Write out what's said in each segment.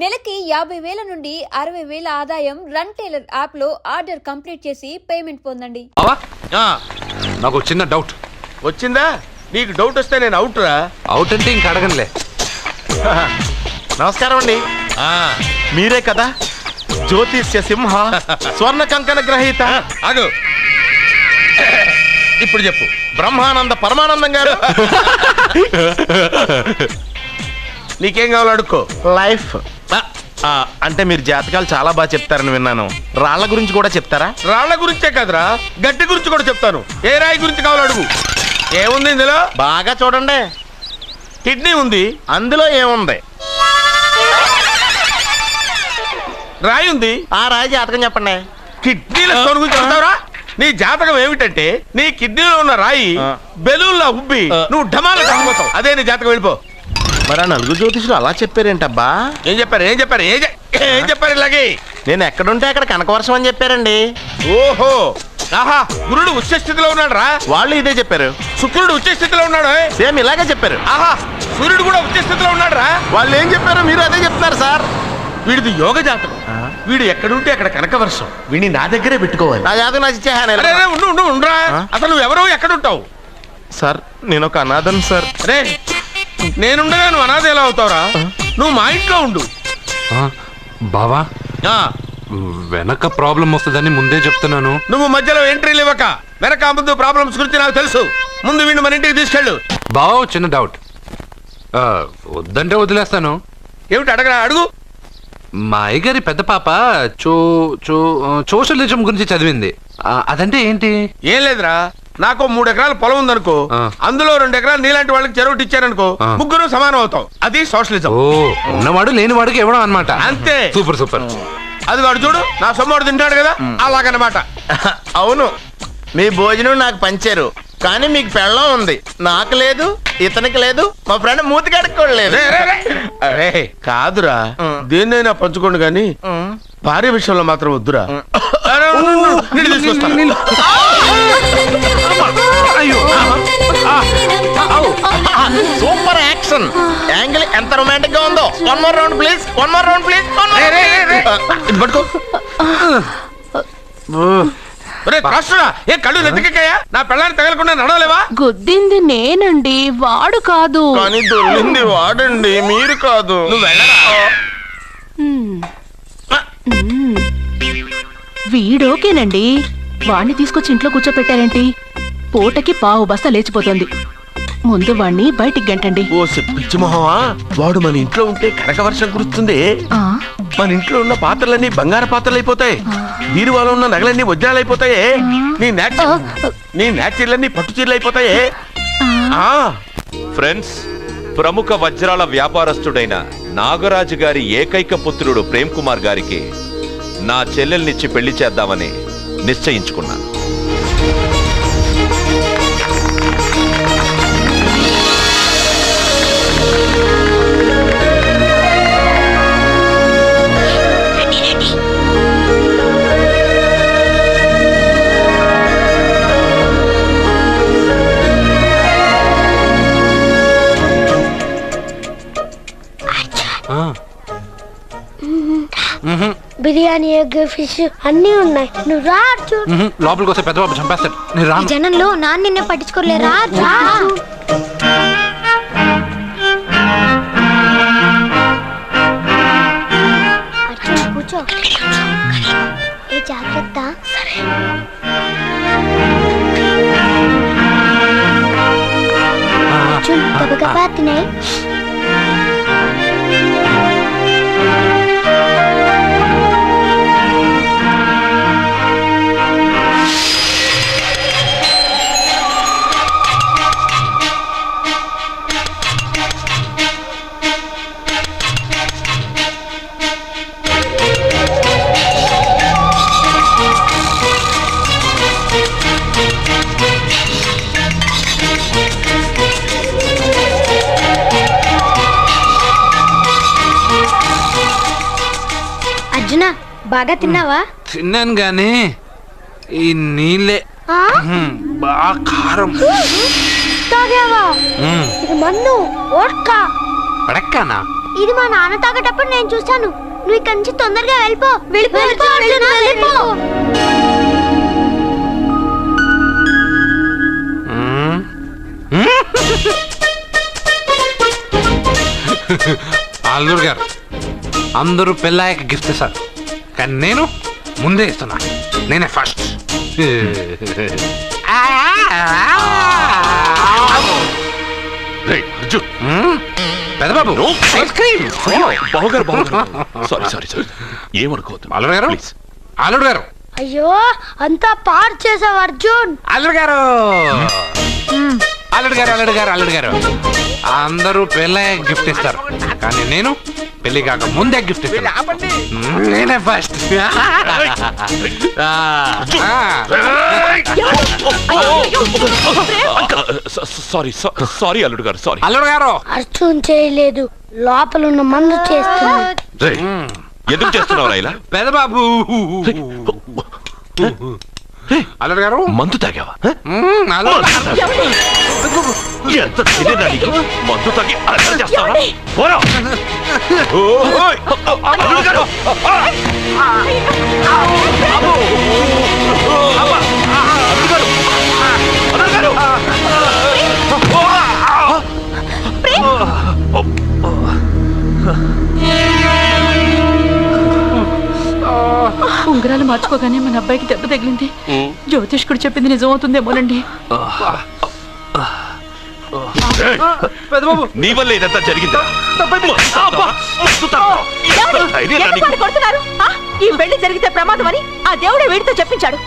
నెలకి 50,000 నుండి 60,000 ఆదాయం రన్ టైలర్ యాప్ లో ఆర్డర్ కంప్లీట్ చేసి పేమెంట్ పొందండి. నాకు చిన్న డౌట్ వచ్చిందా? నీకు డౌట్ వస్తే నేను అవుట్ రా. అవుట్ అంటే ఇంక అడగనులే. నమస్కారం అండి. మీరే కదా జ్యోతిష్య సింహ స్వర్ణ కంకణ గ్రహీత? అగు ఇప్పుడు చెప్పు. బ్రహ్మానంద పరమానందం గారు నీకేం కావాలో అడుక్కో. లైఫ్ అంటే మీరు జాతకాలు చాలా బాగా చెప్తారని విన్నాను. రాళ్ల గురించి కూడా చెప్తారా? రాళ్ల గురించే కదరా, గట్టి గురించి కూడా చెప్తాను. ఏ రాయి గురించి కావాలో అడుగు. ఏముంది ఇందులో? బాగా చూడండి. కిడ్నీ ఉంది, అందులో ఏముంది? రాయి ఉంది, ఆ రాయి జాతకం చెప్పండి. కిడ్నీల స్టోన్ గురించి చెప్తావురా? నీ జాతకం ఏమిటంటే నీ కిడ్నీలో ఉన్న రాయి బెలూన్లా ఉబ్బి నువ్వు ఢమాల చచ్చిపోతావు. అదే నీ జాతకం. వెళ్ళిపో. మరి నలుగురు జ్యోతిషులు అలా చెప్పారేంటబ్బా? ఏం చెప్పారు ఏం చెప్పారు ఇలాగే? నేను ఎక్కడుంటే అక్కడ కనకవర్షం అని చెప్పారండి. ఓహో, ఆహా, గురుడు ఉచ్చ స్థితిలో ఉన్నాడు రా. వాళ్ళు ఇదే చెప్పారు. శుక్రుడు ఉచ్చ స్థితిలో ఉన్నాడు, సేమ్ ఇలాగే చెప్పారు. ఆహా, సూర్యుడు కూడా ఉచ్చ స్థితిలో ఉన్నాడు రా. వాళ్ళు ఏం చెప్పారు మీరు అదే చెప్తున్నారు సార్. వీడిది యోగ జాతకం. వీడు ఎక్కడుంటే అక్కడ కనకవర్షం. వీడిని నా దగ్గరే పెట్టుకోవాలి. నా జాతకం నాకు ఇచ్చేహాను. ఉండరా, అసలు నువ్వు ఎవరో ఎక్కడుంటావు? సార్ నేను ఒక అనాథను సార్. రే, నేనుండగా నువ్వు అనాథ ఎలా అవుతావురా? నువ్వు మా ఇంట్లో ఉండు. బావా, వెనక ప్రాబ్లం వస్తుందని ముందే చెప్తున్నాను. నువ్వు మధ్యలో ఎంట్రీలు ఇవ్వక. వెనక ముందు ప్రాబ్లమ్స్ గురించి నాకు తెలుసు. ముందు వీడిని మన ఇంటికి తీసుకెళ్ళు. బావా, చిన్న డౌట్. వద్దంటే వదిలేస్తాను. ఏమిటి అడగరా? అడుగు. మా అయ్యగారి పెద్ద పాప సోషలిజం గురించి చదివింది. అదంటే ఏంటి? ఏం లేదురా, నాకు 3 ఎకరాల పొలం ఉందనుకో, అందులో 2 ఎకరాలు నీలాంటి వాళ్ళకి చెరువు ఇచ్చారనుకో, ముగ్గురు సమానం అవుతాం. అది సోషలిజం. ఉన్నవాడు లేనివాడికి ఇవ్వడం అన్నమాట. అంతే. Super super. అది వాడు చూడు, నా సొమ్మడు తింటాడు కదా, అలాగనమాట. అవును, మీ భోజనం నాకు పంచారు, కానీ మీకు పెళ్ళం ఉంది, నాకు లేదు, ఇతనికి లేదు, మా ఫ్రెండ్ మూతి కడుక్కోలేదు. కాదురా, దేన్నైనా పంచుకోండి కానీ భార్య విషయంలో మాత్రం వద్దురా. సూపర్ యాక్షన్ యాంగిల్ ఎంత రొమాంటిక్ గా ఉందో. One more round please. పట్టుకో. ఏ కళ్ళు నెత్తికెక్కాయా? నా పెళ్ళాన్ని తగలకుండా నడవలేవా? గుద్దింది నేనండి, వాడు కాదు. కానీ దొల్లింది వాడండి, మీరు కాదు. నువ్వు వెళ్ళరా. వీడోకేనండి, వాణ్ణి తీసుకొచ్చి ఇంట్లో కూర్చోపెట్టారేంటి? పూటకి పావు బస్తా లేచిపోతుంది. ముందు వాణ్ణి బయటికి గంటండి. ఓ పిచ్చి మొహమా, వాడు మన ఇంట్లో ఉంటే కనకవర్షం కురుస్తుంది. మన ఇంట్లో ఉన్న పాత్రలన్నీ బంగారు పాత్రలు అయిపోతాయి, బీరువాలో ఉన్న నగలన్నీ వజ్రాలు అయిపోతాయి, నీ నాచీర్లన్నీ పట్టు చీరలు అయిపోతాయి. ఫ్రెండ్స్, ప్రముఖ వజ్రాల వ్యాపారస్తుడైన నాగరాజు గారి ఏకైక పుత్రుడు ప్రేమ్ కుమార్ గారికి నా చెల్లెల్నిచ్చి పెళ్లి చేద్దామని నిశ్చయించుకున్నాను. బిర్యానీ, ఎగ్, ఫిష్ అన్నీ ఉన్నాయి. నువ్వు రా. లోపలికి వస్తే పెద్ద బాబు చంపేస్తాడు. ఈ జనంలో నాన్న నిన్నే పట్టించుకోలేరా? కూర్చో. ఏ జాగ్రత్త. గబగబా తినాయి. బాగా తిన్నావా? తిన్నాను గానీ ఈ నీళ్ళే బాగా కారం. తాగావా? ఇది మన్ను ఓడ్కా. పడక్కనా? ఇది మా నాన్న తాగేటప్పుడు నేను చూశాను. నువ్వు ఇక్కడి నుంచి తొందరగా వెళ్ళిపో. వెళ్ళిపో అర్జున, వెళ్ళిపో. అల్లుడు గారు అందరూ పెళ్ళాయక గిఫ్ట్ ఇస్తారు, కానీ నేను ముందే ఇస్తున్నా. నేనే ఫస్ట్. పెద్దబాబు ఐస్ క్రీమ్. సారీ ఏమనుకోవద్దు. అల్లుడు గారు, అల్లుడు గారు, అయ్యో అంతా పాడు చేసావు అర్జున్. అల్లుడు గారు, అల్లుడు గారు, అల్లుడు గారు, అల్లుడు గారు, అందరూ పెళ్ళాయక గిఫ్ట్ ఇస్తారు, కానీ నేను పెళ్లి కాక ముందే గిఫ్ట్ ఇస్తాను. నేనే ఫస్ట్. సారీ అల్లుడు గారు, సారీ. అల్లుడు గారు, అర్జున్ చేయలేదు, లోపల ఉన్న మందు చేస్తున్నా. ఎందుకు చేస్తున్నావు ఇలా? పెద్దబాబు, అల్లుడు గారు, మందు తాగావా? ఎంత తెలియదా నీకు? మందు తాగి అల్లరి చేస్తావా? పోరా! ఓయ్! అల్లుడు గారు! ఉంగరాలు మార్చుకోగానే మన అబ్బాయికి దెబ్బ తగిలింది. జ్యోతిష్కుడు చెప్పింది నిజమవుతుందేమోనండి. పెద్దబాబు, నీ వల్ల ఇదంతా జరిగిందా? ఈ పెళ్లి జరిగితే ప్రమాదం అని ఆ దేవుడే వీడితో చెప్పించాడు.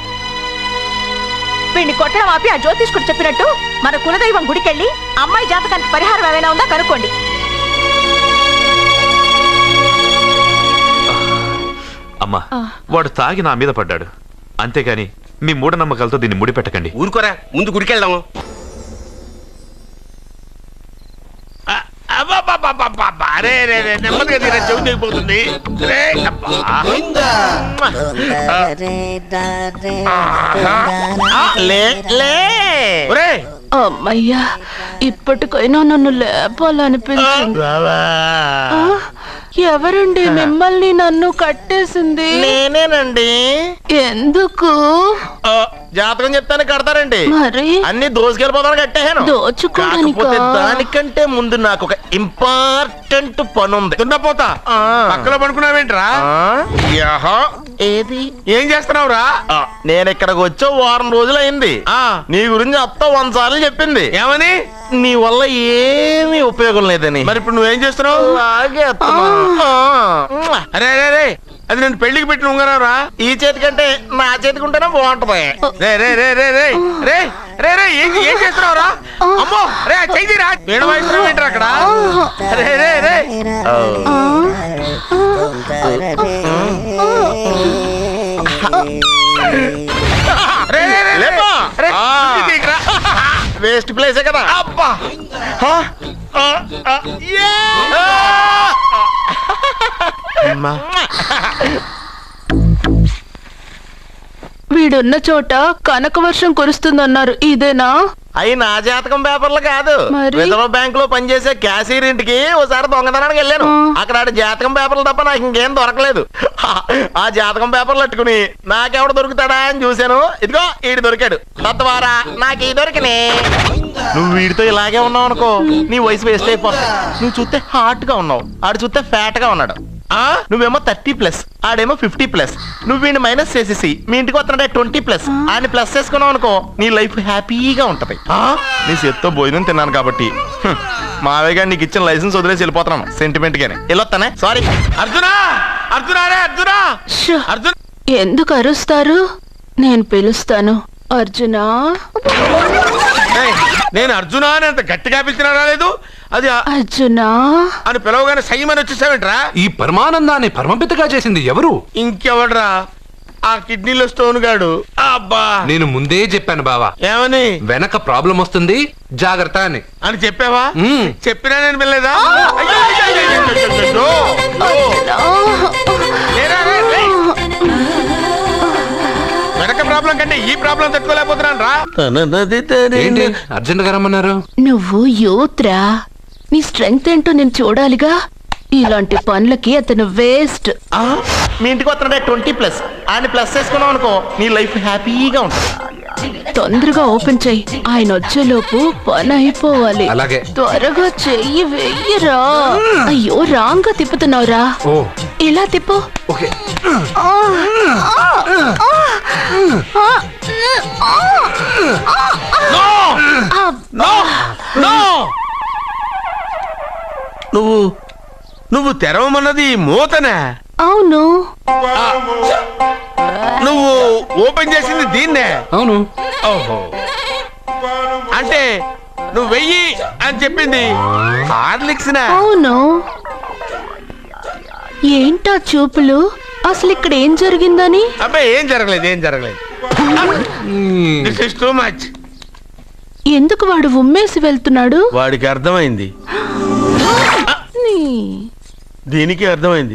వీడిని కొట్టడం ఆపి ఆ జ్యోతిష్కుడు చెప్పినట్టు మన కులదైవం గుడికెళ్ళి అమ్మాయి జాతకానికి పరిహారం ఏమైనా ఉందా కనుక్కోండి. అమ్మా, వాడు తాగి నా మీద పడ్డాడు, అంతేగాని మీ మూఢనమ్మకాలతో దీన్ని ముడిపెట్టకండి. ఊరుకోరా, ముందు గుడికెళ్దాము. నెమ్మదిగా తీరా, చెవి దిగిపోతుంది. అమ్మయ్యా, ఇప్పటికైనా నన్ను లేపాలనిపించింది. ఎవరండి మిమ్మల్ని నన్ను కట్టేసింది? నేనేనండి. ఎందుకు? జాతకం చెప్తాను కడతారండి. మరి అన్ని దోసుకెళ్ళిపోతాను కట్టేహాను. దోచుకోవడానికా? కాకపోతే దానికంటే ముందు నాకు ఒక ఇంపార్టెంట్ పని ఉంది. దున్నపోతా పక్కలో పడుకున్నావేంట్రా? ఏది ఏం చేస్తున్నావురా? నేను ఇక్కడికి వచ్చే వారం రోజులు అయింది. నీ గురించి అత్త 100 సార్లు చెప్పింది. ఏమని? నీ వల్ల ఏమీ ఉపయోగం లేదని. మరి ఇప్పుడు నువ్వేం చేస్తున్నావు? అరే అరే రే, అది నేను పెళ్లికి పెట్టిన ఉంగరారా. ఈ చేతి కంటే నా చేతికి ఉంటేనే బాగుంటది. రే రే రే రే రే రే రే రే ఏం చేస్తున్నావురా? అమ్మో రే, చెయ్యిరా. వేణు వయసు ఏంట్రా అక్కడ? రే రే రే వేస్ట్ ప్లేసే కదా. అబ్బా వీడున్న చోట కనక వర్షం కురుస్తుందన్నారు, ఇదేనా? అయి నా జాతకం పేపర్లు కాదు. మరి? రిజర్వ్ బ్యాంక్ లో పనిచేసే క్యాషియర్ ఇంటికి ఓసారి దొంగతనానికి వెళ్ళాను. అక్కడ ఆడి జాతకం పేపర్లు తప్ప నాకు ఇంకేం దొరకలేదు. ఆ జాతకం పేపర్లు పెట్టుకుని నాకెవడు దొరుకుతాడా అని చూశాను. ఇదిగో ఈడు దొరికాడు. తద్వారా నాకు ఈ దొరికినే. నువ్వు వీడితో ఇలాగే ఉన్నావు అనుకో, నీ వయసు వేస్ట్ అయిపోతుంది. నువ్వు చూస్తే హాట్ గా ఉన్నావు, ఆడు చూస్తే ఫ్యాట్ గా ఉన్నాడు. నువ్వేమో 30+, ఆడేమో 50+. నువ్వు వీడిని మైనస్ చేసేసి మీ ఇంటికి వస్తున్నాడే 20+, ఆయన ప్లస్ చేసుకున్నావు అనుకో, నీ లైఫ్ హ్యాపీగా ఉంటది. నీ చేత్తో భోజనం తిన్నాను కాబట్టి మావయ్య గారు నీకు ఇచ్చిన లైసెన్స్ వదిలేసి వెళ్ళిపోతున్నాను సెంటిమెంట్ గానే. వెళ్ళొస్తానే. సారీ. అర్జునా, అర్జునా రే అర్జునా, షో, అర్జున్. ఎందుకు అరుస్తారు? నేను పిలుస్తాను. అర్జునా. నేను అర్జునా అని అంత గట్టిగా పిలిచినా రాలేదు. అది అర్జునా అని పిలవగానే సైమని వచ్చేసావేంట్రా? ఈ పరమానందాన్ని పరమపితగా చేసింది ఎవరు? ఇంకెవడ్రా? ఆ కిడ్నీలో స్టోన్ గాడు. అబ్బా, నేను ముందే చెప్పాను బావా, ఏమని? వెనక ప్రాబ్లం వస్తుంది, జాగ్రత్త అని. అని చెప్పావా? చెప్పినా నేను వెళ్ళలేదా? వెనక ప్రాబ్లం కంటే ఈ ప్రాబ్లం తట్టుకోలేకపోతున్నాను రా. ఏంటి అర్జెంట్ గా రమ్మన్నారు? నువ్వు యూత్రా, నీ స్ట్రెంగ్త్ ఏంటో నేను చూడాలిగా. ఇలాంటి పనులకి అతను వేస్ట్. మీ ఇంటికి వస్తున్నాడే 20+ ఆయన ప్లస్ చేసుకున్నావు అనుకో నీ లైఫ్ హ్యాపీగా ఉంటుంది. తొందరగా ఓపెన్ చెయ్యి, ఆయన వచ్చేలోపు పని అయిపోవాలి. అలాగే. త్వరగా చెయ్యి వెయ్యరా. అయ్యో రాంగ్ గా తిప్పుతున్నావురా. ఓ ఇలా తిప్పు. ఓకే. నువ్వు తెరవమన్నది మూతనే. అవును. నువ్వు ఓపెన్ చేసింది దీన్నే. అవును. ఓహో, అంటే నువ్వు వెయ్యి అని చెప్పింది హార్లిక్స్. అవును. ఏంటా చూపులు? అసలు ఇక్కడ ఏం జరిగిందని? అబ్బాయి ఏం జరగలేదు. This is too much. ఎందుకు వాడు ఉమ్మేసి వెళ్తున్నాడు? వాడికి అర్థమైంది, దీనికి అర్థమైంది.